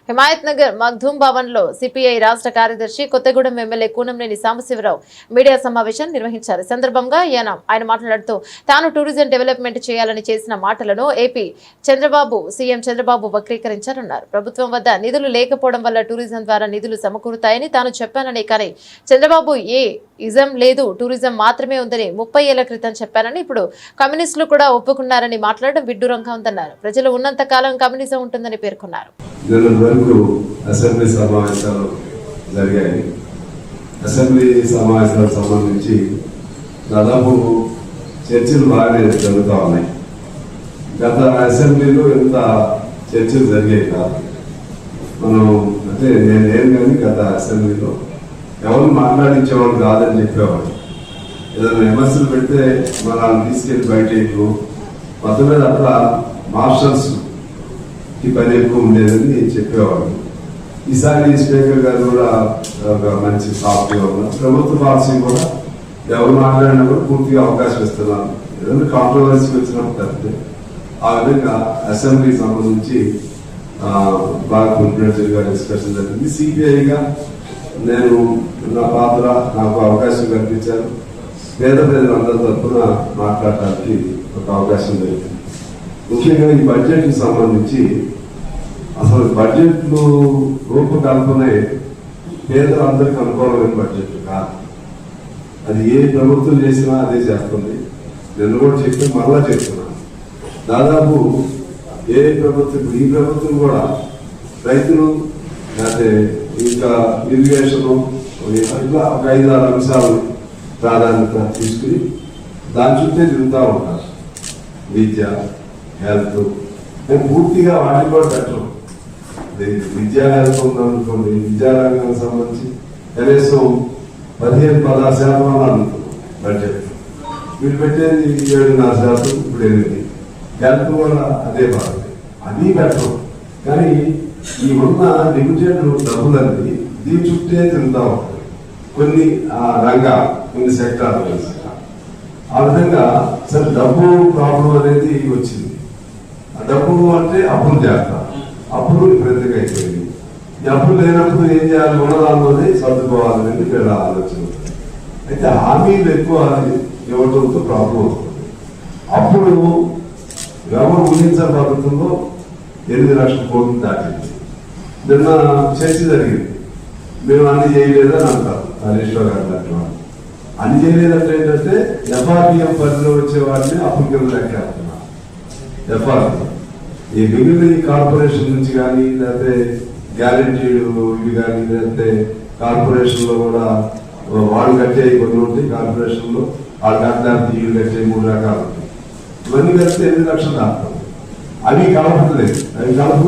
హిమాయత్ నగర్ మగ్ధూమ్ భవన్ లో సిపిఐ రాష్ట్ర కార్యదర్శి కొత్తగూడెం ఎమ్మెల్యే కూనంనేని సాంబశివరావు మీడియా సమావేశం నిర్వహించారు. సందర్భంగా ఆయన మాట్లాడుతూ తాను టూరిజం డెవలప్మెంట్ చేయాలని చేసిన మాటలను సీఎం చంద్రబాబు వక్రీకరించారన్నారు. ప్రభుత్వం వద్ద నిధులు లేకపోవడం వల్ల టూరిజం ద్వారా నిధులు సమకూరుతాయని తాను చెప్పానని, కానీ చంద్రబాబు ఏ ఇజం లేదు, టూరిజం మాత్రమే ఉందని 30 ఏళ్ల క్రితం చెప్పానని, ఇప్పుడు కమ్యూనిస్టులు కూడా ఒప్పుకున్నారని మాట్లాడడం విడ్డూరంగా ఉందన్నారు. ప్రజలు ఉన్నంత కాలం కమ్యూనిజం ఉంటుందని పేర్కొన్నారు. అసెంబ్లీ సమావేశాలు జరిగాయి. అసెంబ్లీ సమావేశాలకు సంబంధించి దాదాపు చర్చలు బాగానే జరుగుతూ ఉన్నాయి. గత అసెంబ్లీలో ఎంత చర్చలు జరిగాయి కాదు. మనం అంటే నేను కానీ గత అసెంబ్లీలో ఎవరు మాట్లాడించేవాళ్ళు కాదని చెప్పేవాడు. ఏదైనా విమర్శలు పెడితే మనల్ని తీసుకెళ్లి బయటకు మొత్తం మీద అట్లా మార్షల్స్ ఈ పని ఎక్కువ ఉండేదని చెప్పేవాడు. ఈసారి స్పీకర్ గారు కూడా ఒక మంచి సాఫ్ట్గా ఉన్నారు. ప్రభుత్వ పాలసీ కూడా ఎవరు మాట్లాడినా కూడా పూర్తిగా అవకాశం ఇస్తున్నారు. ఏదైనా కాంట్రవర్సీ వచ్చినప్పుడు తప్పితే ఆ విధంగా అసెంబ్లీకి సంబంధించి బాగా కాన్ఫిడెన్షియల్గా డిస్కషన్ జరిగింది. సిపిఐగా నేను నా పాత్ర నాకు అవకాశం కల్పించారు. పేద ప్రజలందరి తరఫున మాట్లాడటానికి ఒక అవకాశం జరిగింది. ముఖ్యంగా ఈ బడ్జెట్కి సంబంధించి అసలు బడ్జెట్లు రూపకల్పనే పేదలందరికీ అనుకూలమైన బడ్జెట్ కాదు. అది ఏ ప్రభుత్వం చేసినా అదే చేస్తుంది. నేను కూడా చెప్పి మరలా చెప్తున్నాను. దాదాపు ఏ ప్రభుత్వం, ఈ ప్రభుత్వం కూడా రైతులు లేకపోతే ఇంకా ఇరిగేషను ఇట్లా ఒక 5-6 అంశాలు ప్రాధాన్యత తీసుకుని దాని చుట్టే తిరుగుతూ ఉంటారు. విద్య, హెల్త్ పూర్తిగా వాటిని కూడా పెట్టరు. విద్యా హెల్త్ ఉందనుకోండి, విద్యారంగానికి సంబంధించి కనీసం 15-16% అనుకుంటున్నాం బడ్జెట్. వీళ్ళు పెట్టేది 7.5%, ఇప్పుడు 8%. హెల్త్ కూడా అదే బాధ, అది పెట్టరు. కానీ ఈ ఉన్న లిమిటెడ్ డబ్బులన్నీ దీని చుట్టే తిరుగుతూ ఉంటాయి. కొన్ని రంగాలు, కొన్ని సెక్టార్లు. ఆ విధంగా సరే డబ్బు ప్రాబ్లం అనేది వచ్చింది. ఆ డబ్బు అంటే అప్పులు చేస్తారు. అప్పులు విపరీతంగా అయిపోయింది. ఈ అప్పులు లేనప్పుడు ఏం చేయాలి, ఉన్నదాల్లోనే సర్దుకోవాలనేది వీళ్ళ ఆలోచన. అయితే హామీలు ఎక్కువ ఇవ్వడంతో ప్రాబ్లం అవుతుంది. అప్పుడు ఎవరు ఊహించని ప్రభుత్వంలో 8 లక్షల కోట్లు దాటింది. నిన్న చర్చ జరిగింది. మేము అన్ని చేయలేదని అంటారు హరీష్ రావు గారు. దాంట్లో అన్ని చేయలేదంటే ఏంటంటే ఎఫ్ఆర్పిఎం పరిధిలో వచ్చే వాటిని అప్పుల కింద లెక్కేస్తున్నారు. ఎఫ్ఆర్పి ఈ మిగిలిన కార్పొరేషన్ నుంచి కానీ, లేకపోతే గ్యారెంటీడ్ ఇవి కానీ, లేకపోతే కార్పొరేషన్ లో కూడా వాళ్ళు కట్టే కొన్ని ఉంటాయి. కార్పొరేషన్ లో వాళ్ళు కట్టడానికి వీళ్ళు కట్టే 3 రకాలు ఉంటాయి. ఇవన్నీ కలిస్తే 8 లక్షలు దాటుతాం. అవి కలపట్లేదు. అవి కలప